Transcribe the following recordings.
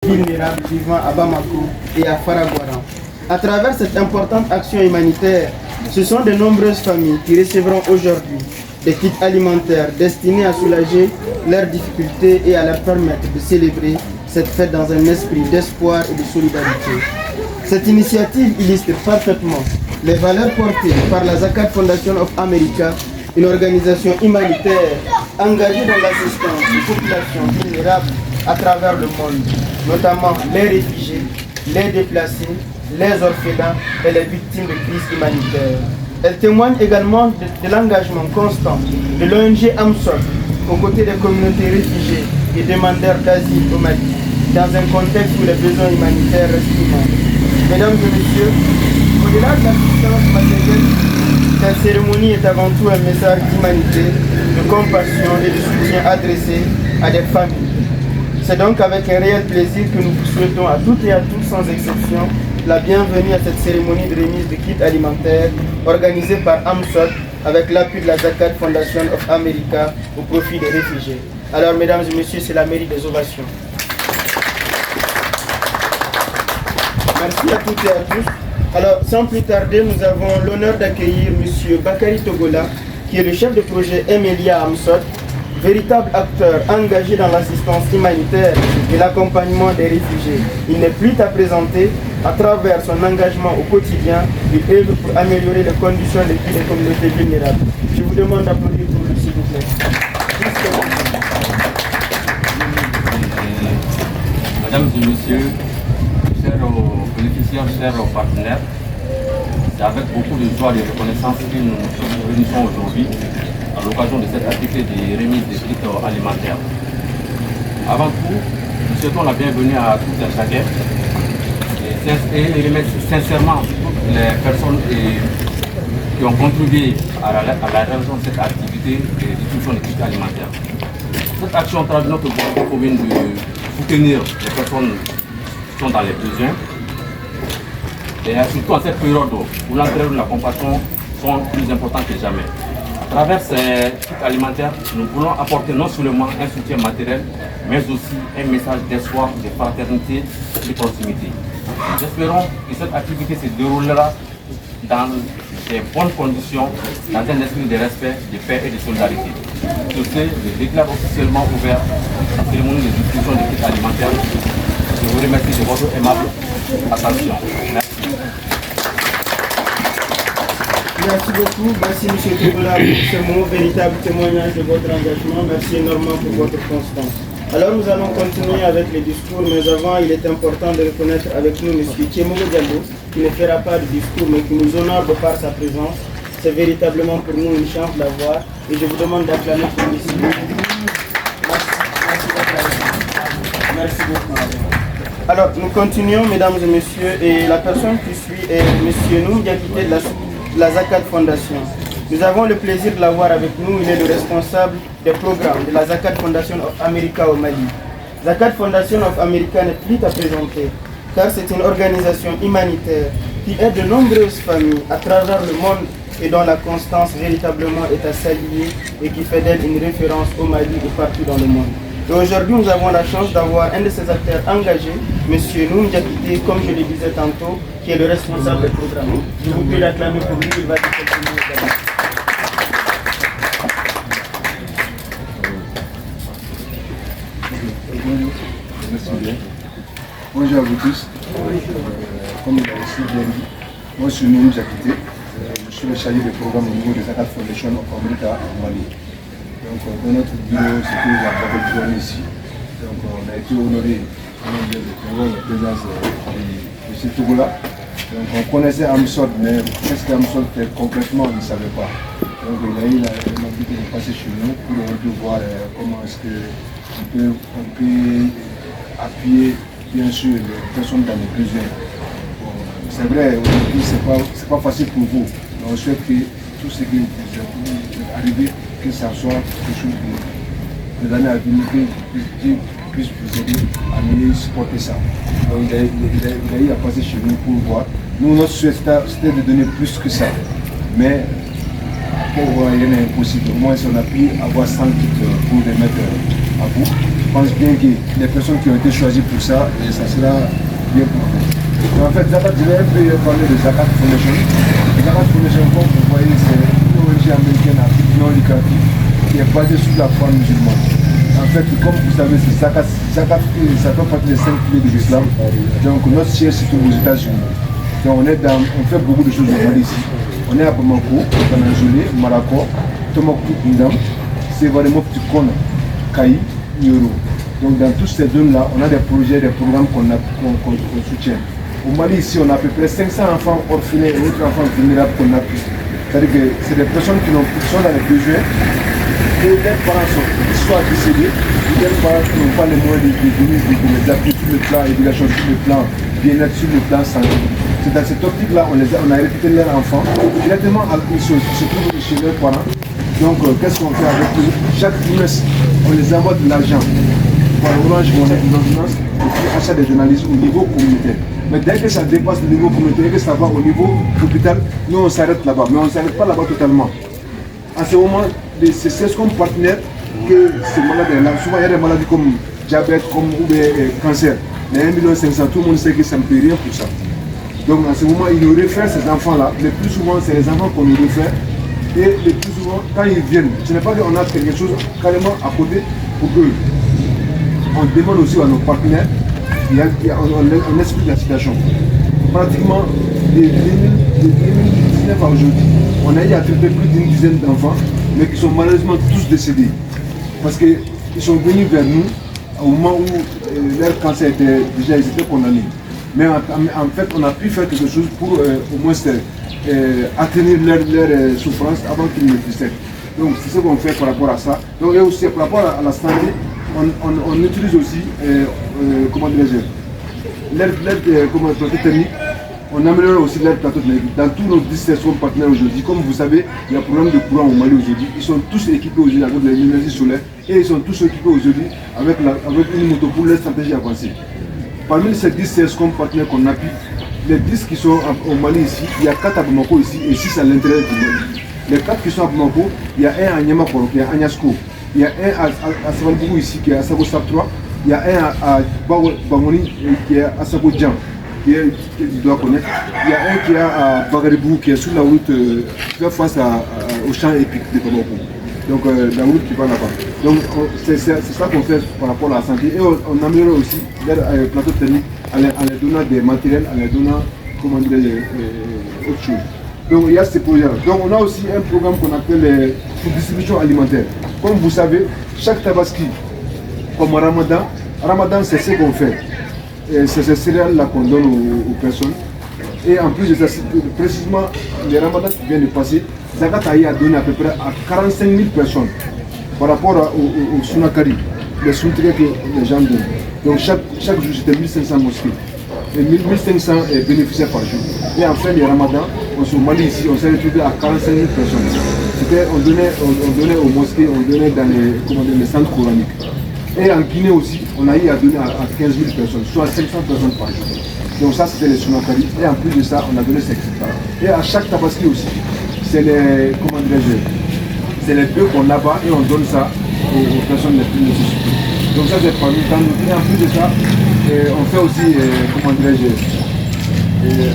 vulnérables vivant à Bamako et à Faragouara. À travers cette importante action humanitaire, ce sont de nombreuses familles qui recevront aujourd'hui des kits alimentaires destinés à soulager leurs difficultés et à leur permettre de célébrer cette fête dans un esprit d'espoir et de solidarité. Cette initiative illustre parfaitement les valeurs portées par la Zakat Foundation of America, une organisation humanitaire engagée dans l'assistance des populations vulnérables à travers le monde, notamment les réfugiés, les déplacés, les orphelins et les victimes de crises humanitaires. Elle témoigne également de l'engagement constant de l'ONG AMSOT aux côtés des communautés réfugiées et demandeurs d'asile au Mali, dans un contexte où les besoins humanitaires restent immenses. Mesdames et messieurs, au-delà de l'assistance matérielle, cette cérémonie est avant tout un message d'humanité, de compassion et de soutien adressé à des familles. C'est donc avec un réel plaisir que nous vous souhaitons à toutes et à tous, sans exception, la bienvenue à cette cérémonie de remise de kits alimentaires organisée par AMSOT avec l'appui de la Zakat Foundation of America au profit des réfugiés. Alors, mesdames et messieurs, c'est la mairie des ovations. Merci à toutes et à tous. Alors, sans plus tarder, nous avons l'honneur d'accueillir M. Bakary Togola, qui est le chef de projet Emelia AMSOT, véritable acteur engagé dans l'assistance humanitaire et l'accompagnement des réfugiés. Il n'est plus à présenter. À travers son engagement au quotidien, il œuvre pour améliorer les conditions de vie des communautés vulnérables. Je vous demande d'applaudir pour lui, s'il vous plaît. Mesdames et messieurs, chers bénéficiaires, chers partenaires, c'est avec beaucoup de joie et de reconnaissance que nous nous réunissons aujourd'hui à l'occasion de cette activité de remise des kits alimentaires. Avant tout, nous souhaitons la bienvenue à toutes et à chacun et remercie sincèrement toutes les personnes qui ont contribué à la réalisation de cette activité de distribution des kits alimentaires. Cette action traduit notre volonté commune de soutenir les personnes qui sont dans les besoins, et surtout en cette période où l'entraide et la compassion sont plus importantes que jamais. À travers ces kits alimentaires, nous voulons apporter non seulement un soutien matériel, mais aussi un message d'espoir, de fraternité et de proximité. Nous espérons que cette activité se déroulera dans de bonnes conditions, dans un esprit de respect, de paix et de solidarité. Sur ce, je déclare officiellement ouvert la cérémonie de distribution des kits alimentaires. Je vous remercie de votre aimable attention. Merci. Merci beaucoup. Merci M. Togola pour ce mot, véritable témoignage de votre engagement. Merci énormément pour votre constance. Alors nous allons continuer avec les discours, mais avant il est important de reconnaître avec nous M. Tiemogo Diallo, qui ne fera pas de discours mais qui nous honore de par sa présence. C'est véritablement pour nous une chance de l'avoir et je vous demande d'acclamer pour lui. Merci beaucoup. Alors nous continuons mesdames et messieurs, et la personne qui suit est M. Noum Diakité de la Zakat Foundation. Nous avons le plaisir de l'avoir avec nous. Il est le responsable des programmes de la Zakat Foundation of America au Mali. Zakat Foundation of America n'est plus à présenter, car c'est une organisation humanitaire qui aide de nombreuses familles à travers le monde et dont la constance véritablement est à saluer et qui fait d'elle une référence au Mali et partout dans le monde. Et aujourd'hui, nous avons la chance d'avoir un de ces acteurs engagés, M. Noum Diakité, comme je le disais tantôt, qui est le responsable des programmes. Je vous prie d'acclamer pour lui, il va dire quelques minutes d'abord. Merci bien. Bonjour à vous tous. Comme il a aussi bien dit, moi je suis Noum Diakité. Je suis le chargé de programme au niveau de Zakat Foundation of America au Mali. Donc dans notre bureau, c'est que la Babel ici. Donc on a été honoré de la présence de M. Togola. Donc on connaissait AMSOT, mais qu'est-ce qu'AMSOT fait concrètement, on ne savait pas. Donc il a eu l'envie de passer chez nous pour voir comment est-ce qu'on peut appuyer bien sûr les personnes dans les besoins. Bon, c'est vrai, aujourd'hui c'est pas facile pour vous, mais on souhaite que tout ce qui est arrivé, que ça soit quelque chose de l'année à venir, qui puisse vous aider à mieux supporter ça. Donc il a eu à passer chez nous pour voir. Nous, notre souhait c'était de donner plus que ça, mais pour voir, rien n'est impossible. Au moins, si on a pu avoir 100 kits pour les mettre à vous. Je pense bien que les personnes qui ont été choisies pour ça, ça sera bien pour vous. En fait, Zakat, je vais un peu parler de Zakat Foundation. Zakat Foundation, comme vous voyez, c'est une ONG américaine à but non lucratif qui est basée sur la foi musulmane. En fait, comme vous savez, c'est Zakat, ça fait partie des 5 piliers de l'islam. Donc, notre siège se trouve aux États-Unis. Donc, on fait beaucoup de choses au Mali ici. On est à Bamako, Bananjolé, Marako, Tomakou, Indam, Sévaremo, Tikona, Kaï, Nyoro. Donc, dans tous ces zones-là, on a des projets, des programmes qu'on soutient. Au Mali, ici, on a à peu près 500 enfants orphelins et autres enfants vulnérables qu'on appuie. C'est-à-dire que c'est des personnes qui sont dans les besoins et leurs parents sont soit décédés, ou leurs parents qui n'ont pas les moyens de les appuyer sur le plan éducation, sur le plan bien-être, sur le plan santé. C'est dans cette optique-là on a recruté leurs enfants. Directement, ils se trouvent chez leurs parents. Donc, qu'est-ce qu'on fait avec eux? Chaque trimestre, on les envoie de l'argent par Orange Money, une ordonnance, et puis achat des journalistes au niveau communautaire. Mais dès que ça dépasse le niveau communautaire, dès que ça va au niveau hôpital, nous on s'arrête là-bas. Mais on ne s'arrête pas là-bas totalement. À ce moment, c'est comme partenaire que ces malades-là, souvent il y a des maladies comme diabète, comme cancer. Mais 1 500 000, tout le monde sait que ça ne peut rien pour ça. Donc à ce moment, ils nous réfèrent ces enfants-là. Le plus souvent, c'est les enfants qu'on nous réfère. Et le plus souvent, quand ils viennent, ce n'est pas qu'on a quelque chose carrément à côté pour eux. On demande aussi à nos partenaires, on explique la situation. Pratiquement, de 2019 à aujourd'hui, on a eu à traiter plus d'une dizaine d'enfants, mais qui sont malheureusement tous décédés. Parce qu'ils sont venus vers nous au moment où leur cancer était déjà condamné. Mais en fait, on a pu faire quelque chose pour au moins atténuer leur souffrance avant qu'ils ne décèdent. Donc c'est ce qu'on fait par rapport à ça. Donc et aussi par rapport à la santé, on utilise aussi, comment dirais-je, l'air plateau technique. On améliore aussi l'air plateau technique. Dans tous nos 17 partenaires aujourd'hui, comme vous savez, il y a un problème de courant au Mali aujourd'hui. Ils sont tous équipés aujourd'hui avec l'énergie solaire et ils sont tous équipés aujourd'hui avec une moto pour leur stratégie avancée. Parmi ces 10 partenaires qu'on appuie, les 10 qui sont au Mali ici, il y a 4 à Bamako ici et 6 à l'intérieur du Mali. Les 4 qui sont à Bamako, il y a un à Niamakoro qui est à Agnasko. Il y a un à Savalbougou ici qui est à Sabo Sab 3. Il y a un à Bamoni qui est à Sabo Djan, que tu dois connaître. Il y a un qui est à Bagaribou qui est sur la route face au champ épique de Bamako. Donc la route qui va là-bas. Donc c'est ça qu'on fait par rapport à la santé. Et on améliore aussi leur plateau technique en leur donnant des matériels, en leur donnant, comment dire, autre chose. Donc il y a ces projets-là. Donc on a aussi un programme qu'on appelle la distribution alimentaire. Comme vous savez, chaque tabaski, comme Ramadan c'est ce qu'on fait. C'est ces céréales-là qu'on donne aux personnes. Et en plus de ça, précisément, les Ramadan qui viennent de passer, Zakat a donné à peu près à 45 000 personnes par rapport au Sunakari, les soutiens que les gens donnent. Donc chaque jour c'était 1500 mosquées. Et 1500 bénéficiaires par jour. Et en fin de Ramadan, au Mali ici, on s'est retrouvé à 45 000 personnes. On donnait aux mosquées, on donnait dans les centres coraniques. Et en Guinée aussi, on a eu à donner à 15 000 personnes, soit 500 personnes par jour. Donc ça c'était les Sunakari. Et en plus de ça, on a donné 5 hectares. Et à chaque tabaski aussi, c'est les, comment dirais-je, c'est les bœufs qu'on abat et on donne ça aux personnes les plus nécessitées. Donc ça c'est parmi nous. Et en plus de ça, on fait aussi, comment dirais-je,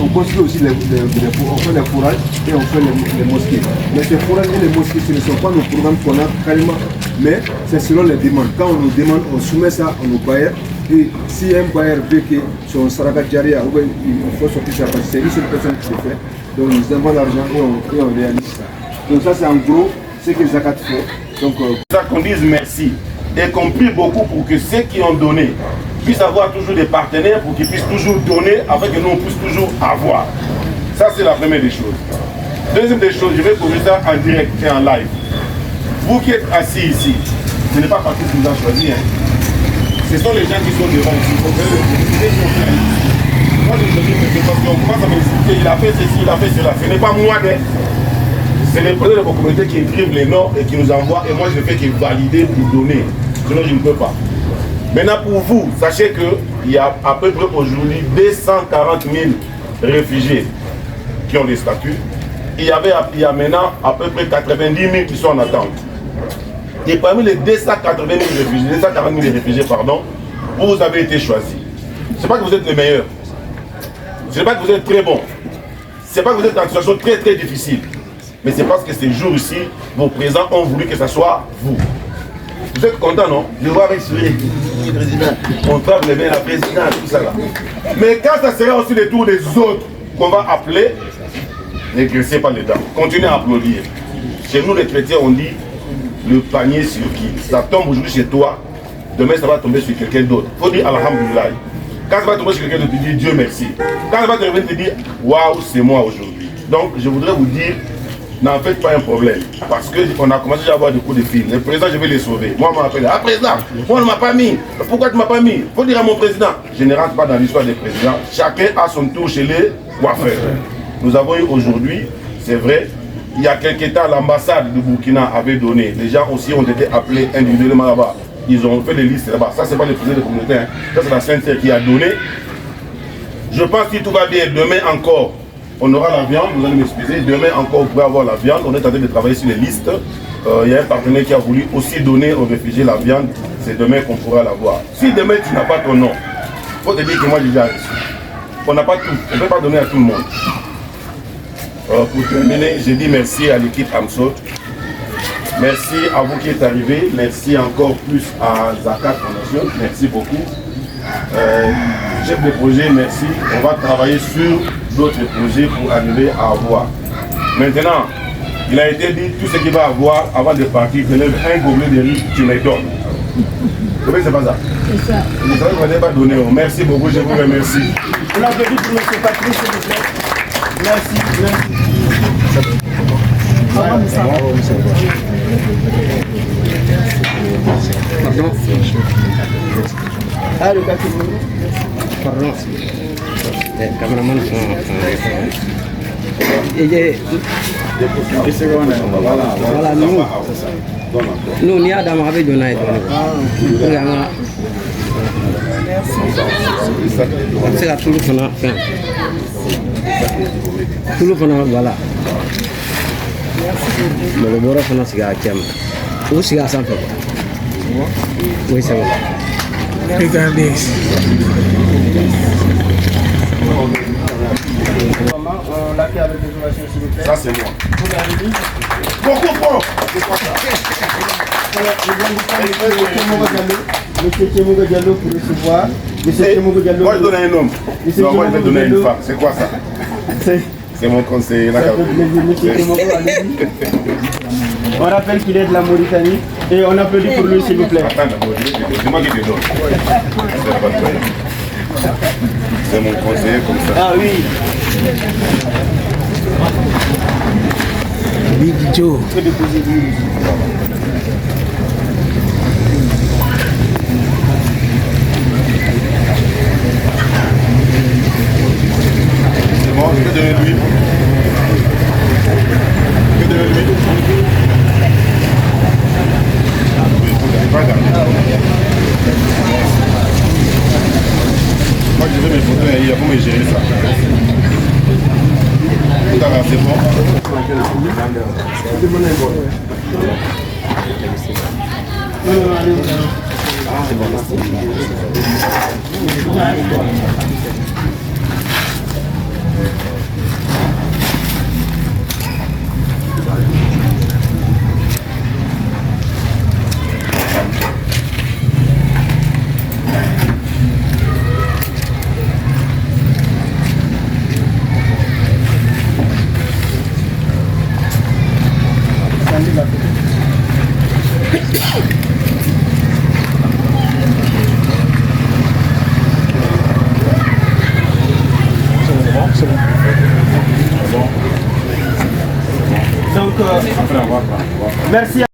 on construit aussi on fait les fourrages et on fait les mosquées. Mais ces fourrages et les mosquées, ce ne sont pas nos programmes qu'on a carrément, mais c'est selon les demandes. Quand on nous demande, on soumet ça à nos bailleurs. Et si un bailleur veut que son Saragat Djaria, il faut sortir ça, parce que c'est une seule personne qui le fait. Donc ils envoient l'argent et on réalise ça. Donc ça c'est en gros ce que Zakat fait. Donc ça qu'on dise merci et qu'on prie beaucoup pour que ceux qui ont donné puissent avoir toujours des partenaires pour qu'ils puissent toujours donner afin que nous on puisse toujours avoir. Ça c'est la première des choses. Deuxième des choses, je vais poser ça en direct et en live. Vous qui êtes assis ici, ce n'est pas parce que vous avez choisi. Ce sont les gens qui sont devant ici. Moi je me dis que c'est parce qu'on commence à m'expliquer, il a fait ceci, il a fait cela. Ce n'est pas moi, c'est les présidents de vos communautés qui écrivent les noms et qui nous envoient. Et moi je ne fais que valider pour donner. Sinon je ne peux pas. Maintenant pour vous, sachez qu'il y a à peu près aujourd'hui 240 000 réfugiés qui ont des statuts. Il y a maintenant à peu près 90 000 qui sont en attente. Et parmi les 240 000 réfugiés, pardon, vous avez été choisis. Ce n'est pas que vous êtes les meilleurs. Ce n'est pas que vous êtes très bons. Ce n'est pas que vous êtes dans une situation très très difficile. Mais c'est parce que ces jours-ci, vos présents ont voulu que ce soit vous. Vous êtes content, non? Je vois avec sourire. On travaille bien la présidence, tout ça là. Mais quand ça sera aussi le tour des autres qu'on va appeler, n'égressez pas les dents. Continuez à applaudir. Chez nous les chrétiens, on dit le panier sur qui? Ça tombe aujourd'hui chez toi, demain ça va tomber sur quelqu'un d'autre. Il faut dire Alhamdulillah. Quand ça va tomber sur quelqu'un d'autre, tu dis Dieu merci. Quand ça va te revenir, tu dis waouh, c'est moi aujourd'hui. Donc je voudrais vous dire, n'en faites pas un problème. Parce qu'on a commencé à avoir des coups de fil. Le président, je vais les sauver. Moi, on m'appelle. Ah, président, moi, on ne m'a pas mis. Pourquoi tu ne m'as pas mis? Il faut dire à mon président. Je ne rentre pas dans l'histoire des présidents. Chacun a son tour chez les coiffeurs. Nous avons eu aujourd'hui, c'est vrai, il y a quelques temps, l'ambassade de Burkina avait donné. Les gens aussi ont été appelés individuellement là-bas. Ils ont fait les listes là-bas. Ça, ce n'est pas le président de la communauté. Hein. Ça, c'est la Sainte-Sœur qui a donné. Je pense que si tout va bien, demain encore, on aura la viande. Vous allez m'excuser. Demain encore, vous pouvez avoir la viande. On est en train de travailler sur les listes. Il y a un partenaire qui a voulu aussi donner aux réfugiés la viande. C'est demain qu'on pourra l'avoir. Si demain, tu n'as pas ton nom, il faut te dire que moi, j'ai déjà reçu. On n'a pas tout. On ne peut pas donner à tout le monde. Pour terminer, je dis merci à l'équipe AMSOT. Merci à vous qui êtes arrivés. Merci encore plus à Zakat Foundation. Merci beaucoup. Chef de projet, merci. On va travailler sur d'autres projets pour arriver à avoir. Maintenant, il a été dit, tout ce qu'il va avoir avant de partir, tu lèves un gobelet de riz, tu me donnes. Vous savez, c'est pas ça. C'est ça. Vous savez qu'on n'est pas donné. Merci beaucoup, je vous remercie. On applaudit pour M. Patrice, s'il vous plaît. Merci, merci. Pardon. Ah, le café. Pardon. Cameraman. Voilà, nous, ni Adam avait donné. C'est la tout le fond. Tout le fond, voilà. Le bord fana siga kem ou siga sanfɛ oui c'est bon. Regardez. On l'a fait avec des ovations, s'il vous plaît. Ça, c'est moi. Vous l'avez dit. Beaucoup fort. Monsieur Tchemogo Diallo pour recevoir. Monsieur Tchemogo Diallo. Moi, je donne un homme. Non, moi, je vais donner une femme. C'est quoi ça? C'est mon conseiller. Monsieur Tchemogo, allez-y. On rappelle qu'il est de la Mauritanie et on applaudit pour lui, s'il vous plaît. Attends, c'est moi qui te donne. C'est mon conseiller comme ça. Ah oui. Big Joe. C'est bon, je peux donner lui. Je peux donner lui. Moi je vais mes photos et il y a comment gérer ça. Tout à l'heure c'est bon. Donc, merci.